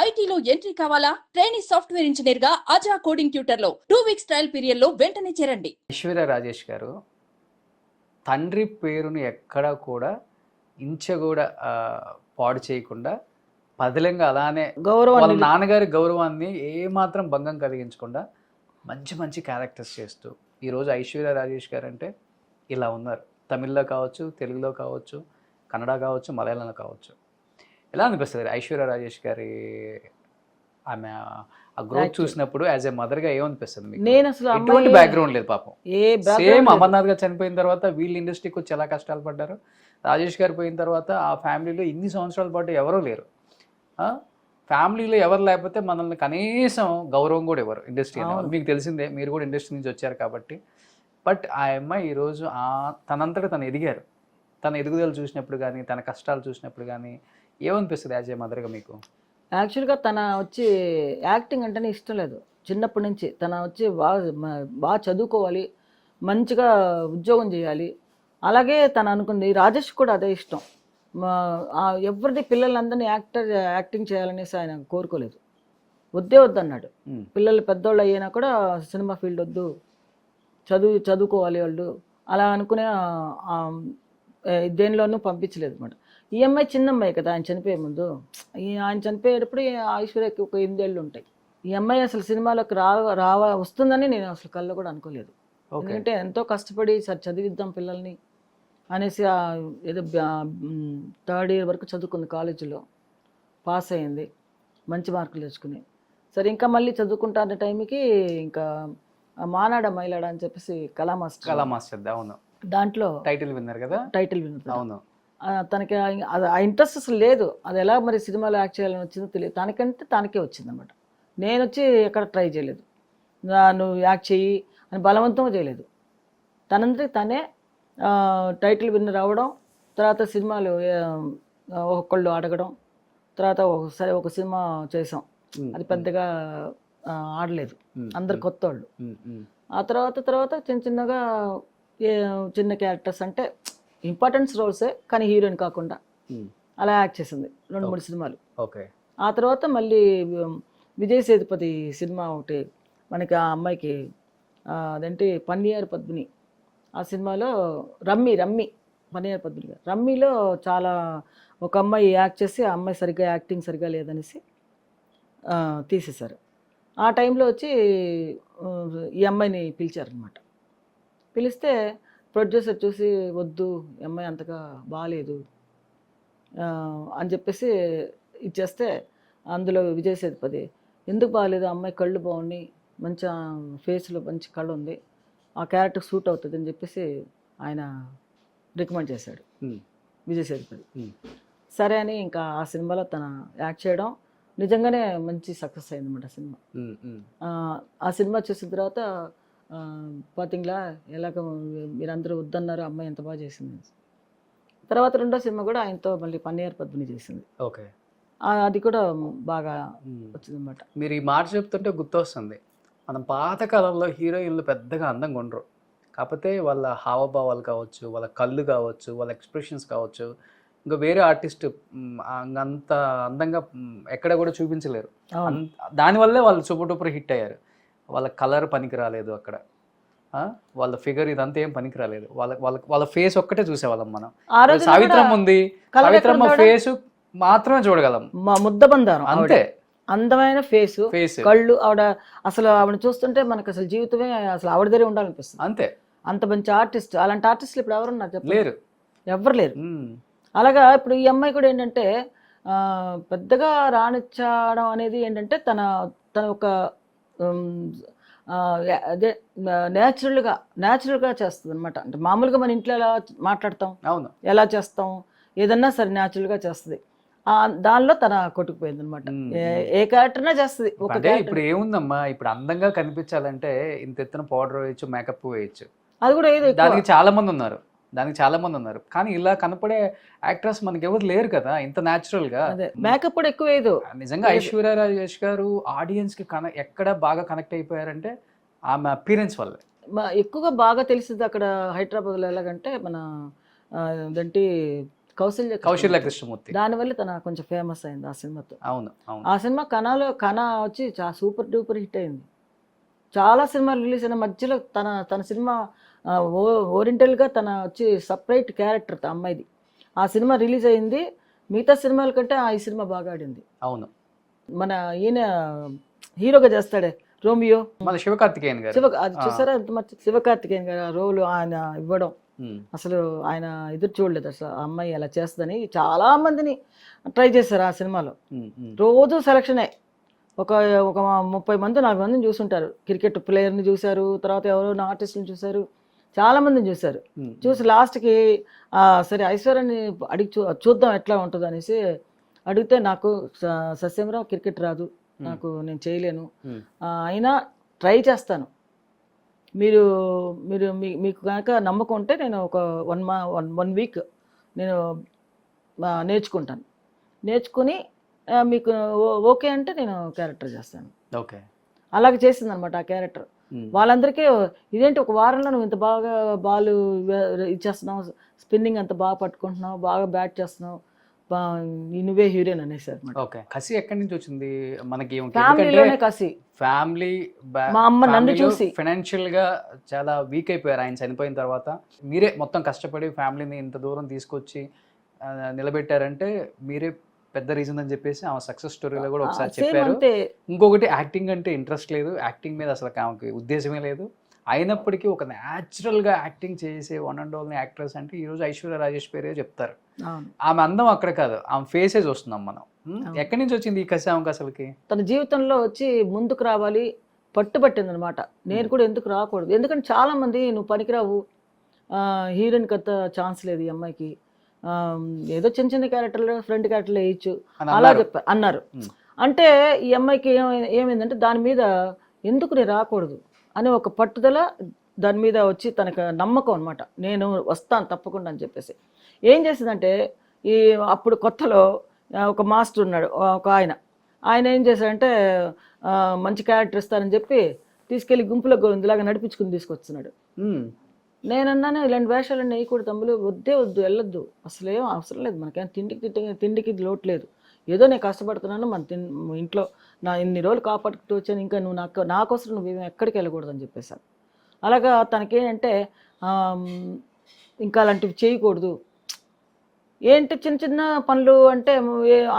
ఐటీలో ఎంట్రీ కావాలా? Trainee software engineer గా అజా కోడింగ్ ట్యూటర్ లో 2 వీక్స్ ట్రయల్ పీరియడ్ లో వెంటనే చేరండి. ఐశ్వర్య రాజేష్ గారు తండ్రి పేరుని ఎక్కడా కూడా ఇంచ కూడా పాడు చేయకుండా పదిలంగా అలానే వాళ్ళ నాన్నగారి గౌరవాన్ని ఏమాత్రం భంగం కలిగించకుండా మంచి మంచి క్యారెక్టర్స్ చేస్తూ ఈరోజు ఐశ్వర్య రాజేష్ గారు అంటే ఇలా ఉన్నారు. తమిళ్లో కావచ్చు, తెలుగులో కావచ్చు, కన్నడ కావచ్చు, మలయాళంలో కావచ్చు. ఎలా అనిపిస్తుంది ఐశ్వర్య రాజేష్ గారి ఆమె ఆ గ్రోత్ చూసినప్పుడు యాజ్ ఏ మదర్ గా ఏమనిపిస్తుంది మీకు? నేను అసలు ఎటువంటి బ్యాక్గ్రౌండ్ లేదు పాపం. సేమ్ అమర్నాథ్ గారు చనిపోయిన తర్వాత వీళ్ళు ఇండస్ట్రీకి వచ్చి ఎలా కష్టాలు పడ్డారు, రాజేష్ గారు పోయిన తర్వాత ఆ ఫ్యామిలీలో ఇన్ని సంవత్సరాల పాటు ఎవరూ లేరు. ఫ్యామిలీలో ఎవరు లేకపోతే మనల్ని కనీసం గౌరవం కూడా ఇవ్వరు ఇండస్ట్రీ. మీకు తెలిసిందే, మీరు కూడా ఇండస్ట్రీ నుంచి వచ్చారు కాబట్టి. బట్ ఆ అమ్మాయి ఈరోజు తనంతటా తను ఎదిగారు. తన ఎదుగుదల చూసినప్పుడు కానీ, తన కష్టాలు చూసినప్పుడు కానీ ఏమనిపిస్తుంది యాజ్ ఏ మదర్గా మీకు? యాక్చువల్గా తన వచ్చి యాక్టింగ్ అంటేనే ఇష్టం లేదు చిన్నప్పటి నుంచి. తన వచ్చి బాగా చదువుకోవాలి, మంచిగా ఉద్యోగం చేయాలి. అలాగే తను అనుకుంది. రాజేష్ కూడా అదే ఇష్టం. ఎవరిది పిల్లలందరినీ యాక్టింగ్ చేయాలనేసి ఆయన కోరుకోలేదు. వద్దే వద్దన్నాడు. పిల్లలు పెద్దోళ్ళు అయ్యినా కూడా సినిమా ఫీల్డ్ వద్దు, చదువుకోవాలి వాళ్ళు అలా అనుకునే దేనిలోనూ పంపించలేదు అనమాట. ఈ అమ్మాయి చిన్న అమ్మాయి కదా, ఆయన చనిపోయే ముందు. ఆయన చనిపోయేటప్పుడు ఐశ్వర్యకి ఒక 8 ఏళ్ళు ఉంటాయి. ఈ అమ్మాయి అసలు సినిమాలోకి వస్తుందని నేను అసలు కళ్ళు కూడా అనుకోలేదు. ఎందుకంటే ఎంతో కష్టపడి చదివిద్దాం పిల్లల్ని అనేసి ఏదో 3rd ఇయర్ వరకు చదువుకుంది, కాలేజీలో పాస్ అయింది, మంచి మార్కులు తెచ్చుకుని. సరే ఇంకా మళ్ళీ చదువుకుంటాన్న టైంకి ఇంకా మానాడ మైలాడ అని చెప్పేసి కళా మాస్టర్ దాంట్లో టైటిల్ విన్నర్ కదా, టైటిల్ విన్నర్. అవును. తనకి ఆ ఇంట్రెస్ట్ అసలు లేదు. అది ఎలా మరి సినిమాలో యాక్ట్ చేయాలని వచ్చిందో తెలియదు. తనకంటే తనకే వచ్చింది అనమాట. నేను వచ్చి ఎక్కడ ట్రై చేయలేదు, నువ్వు యాక్ట్ చెయ్యి అని బలవంతం చేయలేదు. తనంతటి తనే టైటిల్ విన్నర్ అవ్వడం, తర్వాత సినిమాలు ఒక్కొక్కళ్ళు అడగడం, తర్వాత ఒకసారి ఒక సినిమా చేసాం, అది పెద్దగా ఆడలేదు, అందరు కొత్త వాళ్ళు. ఆ తర్వాత చిన్నగా చిన్న క్యారెక్టర్స్ అంటే ఇంపార్టెన్స్ రోల్సే కానీ హీరోయిన్ కాకుండా అలా యాక్ట్ చేసింది 2-3 సినిమాలు. ఆ తర్వాత మళ్ళీ విజయ్ సేతుపతి సినిమా ఒకటి మనకి ఆ అమ్మాయికి అదేంటి పన్నీర్ పద్మిని, ఆ సినిమాలో రమ్మి పన్నీర్ పద్మిని గారు రమ్మిలో చాలా ఒక అమ్మాయి యాక్ట్ చేసి ఆ అమ్మాయి యాక్టింగ్ సరిగ్గా లేదనేసి తీసేశారు. ఆ టైంలో వచ్చి ఈ అమ్మాయిని పిలిచారనమాట. పిలిస్తే ప్రొడ్యూసర్ చూసి వద్దు, ఈ అమ్మాయి అంతగా బాగాలేదు అని చెప్పేసి ఇచ్చేస్తే, అందులో విజయ్ సేతుపతి ఎందుకు బాగాలేదు, అమ్మాయి కళ్ళు బాగున్నాయి, మంచి ఫేస్లో మంచి కళ్ళు ఉంది, ఆ క్యారెక్టర్ సూట్ అవుతుంది అని చెప్పేసి ఆయన రికమెండ్ చేశాడు విజయ్ సేతుపతి. సరే అని ఇంకా ఆ సినిమాలో తన యాక్ట్ చేయడం నిజంగానే మంచి సక్సెస్ అయింది అన్నమాట సినిమా. ఆ సినిమా చూసిన తర్వాత పాతింగ్లా ఎలాగ మీరందరూ వద్దన్నారు, అమ్మాయి ఎంత బాగా చేసింది. తర్వాత 2వ సినిమా కూడా ఆయనతో మళ్ళీ పన్నీర్ పద్మిని చేసింది. ఓకే, అది కూడా బాగా వచ్చింది అనమాట. మీరు ఈ మాట చెప్తుంటే గుర్తొస్తుంది, మనం పాతకాలంలో హీరోయిన్లు పెద్దగా అందంగా ఉండరు, కాకపోతే వాళ్ళ హావభావాలు కావచ్చు, వాళ్ళ కళ్ళు కావచ్చు, వాళ్ళ ఎక్స్ప్రెషన్స్ కావచ్చు, ఇంకా వేరే ఆర్టిస్ట్ అంత అందంగా ఎక్కడ కూడా చూపించలేరు. దానివల్లే వాళ్ళు సూపర్ డూపర్ హిట్ అయ్యారు. వాళ్ళ కలర్ పనికి రాలేదు అక్కడ, వాళ్ళ ఫిగర్ ఇదంతా ఏం పనికి రాలేదు. వాళ్ళ ఫేస్ ఒక్కటే చూసేవాళ్ళం మనం. సావిత్రమ్మ ఉంది, సావిత్రమ్మ ఫేస్ మాత్రమే చూడగలం, ముద్ద బందారం అంతే, అందమైన ఫేస్, కళ్ళు. అసలు ఆవిడ చూస్తుంటే మనకు అసలు జీవితమే అసలు ఆవిడ దగ్గర ఉండాలనిపిస్తుంది అంతే. అంత మంచి ఆర్టిస్ట్. అలాంటి ఆర్టిస్టులు ఇప్పుడు ఎవరున్నారు చెప్పలేరు, ఎవ్వరు లేరు. అలాగా ఇప్పుడు ఈ అమ్మాయి కూడా ఏంటంటే పెద్దగా రాణించడం అనేది ఏంటంటే తన ఒక అదే న్యాచురల్గా చేస్తుంది అనమాట. అంటే మామూలుగా మన ఇంట్లో ఎలా మాట్లాడతాం, అవును, ఎలా చేస్తాం, ఏదన్నా సరే న్యాచురల్గా చేస్తుంది. దానిలో తన కొట్టుకుపోయింది అనమాట. ఏ క్యారెక్టర్నా చేస్తుంది. ఇప్పుడు ఏముందమ్మా, ఇప్పుడు అందంగా కనిపించాలంటే ఇంత ఎత్తున పౌడర్ వేయచ్చు, మేకప్ వేయచ్చు, అది కూడా ఏదో దానికి చాలా మంది ఉన్నారు. కానీ ఇలా కనపడే యాక్ట్రెస్ మనకి ఎవరు లేరు కదా ఇంత న్యాచురల్ గా. మేకప్ కూడా ఎక్కువ వేయదు. నిజంగా ఐశ్వర్య రాజేష్ గారు ఆడియన్స్ కి ఎక్కడ బాగా కనెక్ట్ అయిపోయారంటే ఆమె అపీరెన్స్ వల్లే. ఎక్కువగా బాగా తెలిసింది అక్కడ హైదరాబాద్లో ఎలాగంటే మన అదేంటి కౌశల్య కృష్ణమూర్తి. దానివల్ల తన కొంచెం ఫేమస్ అయింది ఆ సినిమాతో. అవును అవును. ఆ సినిమా కన వచ్చి సూపర్ డూపర్ హిట్ అయింది. చాలా సినిమాలు రిలీజ్ అయిన మధ్యలో తన సినిమా ఓరియంటల్గా తన వచ్చి సపరేట్ క్యారెక్టర్ అమ్మాయిది. ఆ సినిమా రిలీజ్ అయింది. మిగతా సినిమాల కంటే ఈ సినిమా బాగా ఆడింది. అవును. మన ఈయన హీరోగా చేస్తాడే రోమియో, మన శివకార్తికేయన్ గారు. అది చూసారా ఎంత మంచి శివకార్తికేయన్ గారు ఆ రోలు ఆయన ఇవ్వడం, అసలు ఆయన ఎదురు చూడలేదు అసలు ఆ అమ్మాయి అలా చేస్తుందని. చాలా మందిని ట్రై చేశారు ఆ సినిమాలో. రోజు సెలక్షనే. ఒక 30 మంది 40 మందిని చూసుంటారు. క్రికెట్ ప్లేయర్ని చూశారు, తర్వాత ఎవరో ఆర్టిస్ట్ని చూశారు, చాలా మందిని చూశారు. చూసి లాస్ట్కి సరే ఐశ్వర్యాన్ని అడిగి చూద్దాం ఎట్లా ఉంటుంది అనేసి అడిగితే, నాకు సస్యంరావు క్రికెట్ రాదు, నాకు నేను చేయలేను, అయినా ట్రై చేస్తాను, మీరు మీరు మీకు కనుక నమ్మకం ఉంటే నేను ఒక 1 వీక్ నేను నేర్చుకుంటాను, నేర్చుకుని మీకు ఓకే అంటే నేను క్యారెక్టర్ చేస్తాను. ఓకే. అలాగే చేసింది అనమాట ఆ క్యారెక్టర్. వాళ్ళందరికీ ఇదేంటి ఒక వారంలో నువ్వు ఇంత బాగా బాల్ ఇచ్చేస్తున్నావు, స్పిన్నింగ్ అంత బాగా పట్టుకుంటున్నావు, బాగా బ్యాట్ చేస్తున్నావు, నువ్వే హీరోయిన్ అనేసారు. ఓకే. కసి ఎక్కడి నుంచి వచ్చింది మనకి? ఫ్యామిలీలోనే కసి. ఫ్యామిలీ మా అమ్మ నన్ను చూసి ఫైనాన్షియల్ గా చాలా వీక్ అయిపోయారు ఆయన చనిపోయిన తర్వాత. మీరే మొత్తం కష్టపడి ఫ్యామిలీని ఇంత దూరం తీసుకొచ్చి నిలబెట్టారంటే మీరే పెద్ద రీజన్ అని చెప్పేసి ఆమె సక్సెస్ స్టోరీలో కూడా ఒకసారి చెప్పారు. ఇంకొకటి, యాక్టింగ్ అంటే ఇంట్రెస్ట్ లేదు, యాక్టింగ్ మీద అసలు ఆమెకి ఉద్దేశమే లేదు, అయినప్పటికీ ఒక న్యాచురల్గా యాక్టింగ్ చేసే వన్ అండ్ ఓన్లీ యాక్ట్రెస్ అంటే ఈరోజు ఐశ్వర్య రాజేష్ పేరే చెప్తారు. ఆమె అందం అక్కడ కాదు, ఆమె ఫేసే చూస్తున్నాం మనం. ఎక్కడి నుంచి వచ్చింది ఈ కసి ఆమెకు అసలుకి? తన జీవితంలో వచ్చి ముందుకు రావాలి పట్టుబట్టింది అనమాట. నేను కూడా ఎందుకు రాకూడదు, ఎందుకంటే చాలా మంది నువ్వు పనికిరావు, హీరోయిన్కి అంత ఛాన్స్ లేదు ఈ అమ్మాయికి, ఏదో చిన్న చిన్న క్యారెక్టర్లు ఫ్రంట్ క్యారెక్టర్లు వేయచ్చు అలా అన్నారు. అంటే ఈ అమ్మాయికి ఏమైందంటే దాని మీద ఎందుకు నేను రాకూడదు అని ఒక పట్టుదల, దాని మీద వచ్చి తనకు నమ్మకం అనమాట, నేను వస్తాను తప్పకుండా అని చెప్పేసి. ఏం చేసిందంటే అప్పుడు కొత్తలో ఒక మాస్టర్ ఉన్నాడు, ఒక ఆయన ఏం చేశాడంటే మంచి క్యారెక్టర్ ఇస్తానని చెప్పి తీసుకెళ్ళి గుంపులో ఇలాగా నడిపించుకుని తీసుకొస్తున్నాడు. నేనన్నాను ఇలాంటి వేషాలన్నీ వేయకూడదు తమ్ములు, వద్దు వెళ్ళొద్దు, అసలు ఏం అవసరం లేదు, మనకేం తిండికి లోటు లేదు, ఏదో నేను కష్టపడుతున్నాను, మన ఇంట్లో నా ఇన్ని రోజులు కాపాడుకుంటూ వచ్చాను, ఇంకా నువ్వు నా కోసం నువ్వు ఎక్కడికి వెళ్ళకూడదు అని చెప్పేశాను. అలాగా తనకేంటంటే ఇంకా అలాంటివి చేయకూడదు, ఏంటి చిన్న చిన్న పనులు అంటే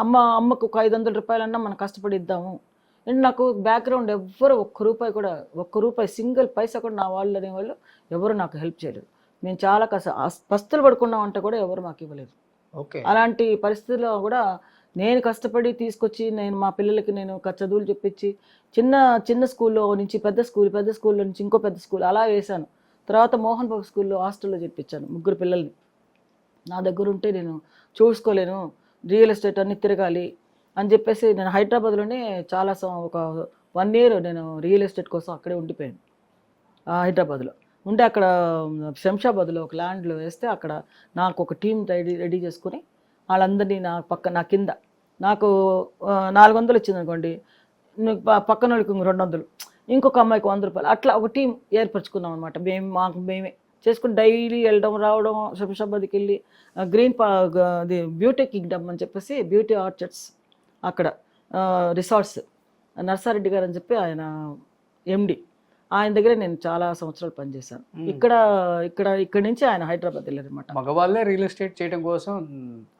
అమ్మకు ఒక 500 రూపాయలన్నా మనం కష్టపడి ఇద్దాము. అండ్ నాకు బ్యాక్గ్రౌండ్ ఎవ్వరు ఒక్క రూపాయి సింగిల్ పైసా కూడా నా వాళ్ళు అనేవాళ్ళు ఎవరు నాకు హెల్ప్ చేయలేదు. మేము చాలా పస్తులు పడుకున్నామంటే కూడా ఎవరు మాకు ఇవ్వలేదు. అలాంటి పరిస్థితుల్లో కూడా నేను కష్టపడి తీసుకొచ్చి మా పిల్లలకి నేను చదువులు చెప్పించి చిన్న స్కూల్లో నుంచి పెద్ద స్కూల్లో నుంచి ఇంకో పెద్ద స్కూల్ అలా వేశాను. తర్వాత మోహన్ బాబు స్కూల్లో హాస్టల్లో చెప్పించాను 3 పిల్లల్ని. నా దగ్గర ఉంటే నేను చూసుకోలేను, రియల్ ఎస్టేట్ అన్ని తిరగాలి అని చెప్పేసి నేను హైదరాబాద్లోనే చాలా ఒక 1 year నేను రియల్ ఎస్టేట్ కోసం అక్కడే ఉండిపోయాను. హైదరాబాద్లో ఉంటే అక్కడ శంషాబాద్లో ఒక ల్యాండ్లో వేస్తే అక్కడ నాకు ఒక టీం రెడీ చేసుకుని వాళ్ళందరినీ నా కింద నాకు 400 ఇచ్చింది అనుకోండి, పక్కన వాళ్ళకి 200, ఇంకొక అమ్మాయికి 100 రూపాయలు, అట్లా ఒక టీం ఏర్పరచుకున్నాం అనమాట. మేమే చేసుకుని డైలీ వెళ్ళడం రావడం. శంషాబాద్కి వెళ్ళి అది బ్యూటీ కింగ్డమ్ అని చెప్పేసి బ్యూటీ ఆర్చర్డ్స్ అక్కడ రిసార్ట్స్ నర్సారెడ్డి గారు అని చెప్పి ఆయన MD, ఆయన దగ్గర నేను చాలా సంవత్సరాలు పనిచేశాను. ఇక్కడ నుంచి ఆయన హైదరాబాద్ వెళ్ళారు అనమాట. మగవాళ్ళే రియల్ ఎస్టేట్ చేయడం కోసం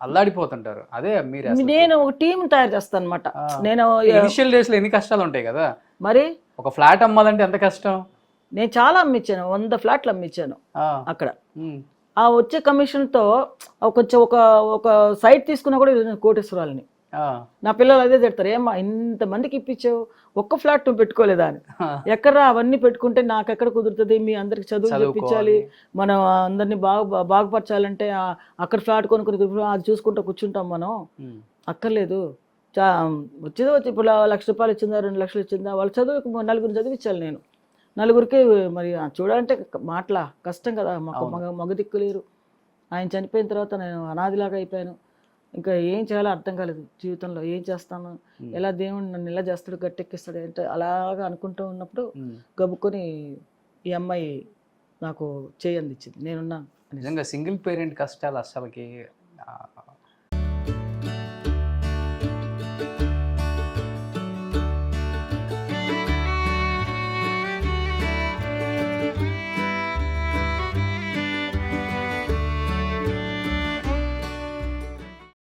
అల్లాడిపోతుంటారు. అదే నేను ఒక టీం తయారు చేస్తాను అనమాట. నేను ఇనిషియల్ డేస్ లో ఎన్ని కష్టాలు ఉంటాయి కదా మరి. ఒక ఫ్లాట్ అమ్మాలంటే ఎంత కష్టం. నేను చాలా అమ్మించాను, 100 ఫ్లాట్లు అమ్మించాను అక్కడ. ఆ వచ్చే కమిషన్తో కొంచెం ఒక సైట్ తీసుకున్నా కూడా కోటేశ్వరాలని నా పిల్లలు అదే తిడతారు, ఏమ్మా ఇంతమందికి ఇప్పించావు, ఒక్క ఫ్లాట్ నువ్వు పెట్టుకోలేదా అని. ఎక్కడ అవన్నీ పెట్టుకుంటే నాకు ఎక్కడ కుదురుతుంది, మీ అందరికి చదువు చెప్పించాలి, మనం అందరినీ బాగుపరచాలంటే అక్కడ ఫ్లాట్ కొనుక్కొని అది చూసుకుంటూ కూర్చుంటాం మనం, అక్కర్లేదు. వచ్చేదో ఇప్పుడు 1 లక్ష రూపాయలు ఇచ్చిందా 2 లక్షలు ఇచ్చిందా, వాళ్ళ చదువుకు 4 చదివించాలి నేను. 4 మరి చూడాలంటే మాటలా కష్టం కదా, మగ దిక్కు లేరు. ఆయన చనిపోయిన తర్వాత నేను అనాదిలాగా అయిపోయాను. ఇంకా ఏం చేయాలో అర్థం కాలేదు జీవితంలో, ఏం చేస్తాను, ఎలా దేవుడు నన్ను ఎలా చేస్తాడు, గట్టెక్కిస్తాడు అంటే అలాగా అనుకుంటూ ఉన్నప్పుడు గబుక్కొని ఈ అమ్మాయి నాకు చేయందిచ్చింది, నేనున్నాను. నిజంగా సింగిల్ పేరెంట్ కష్టాలు అసలుకి ఆ,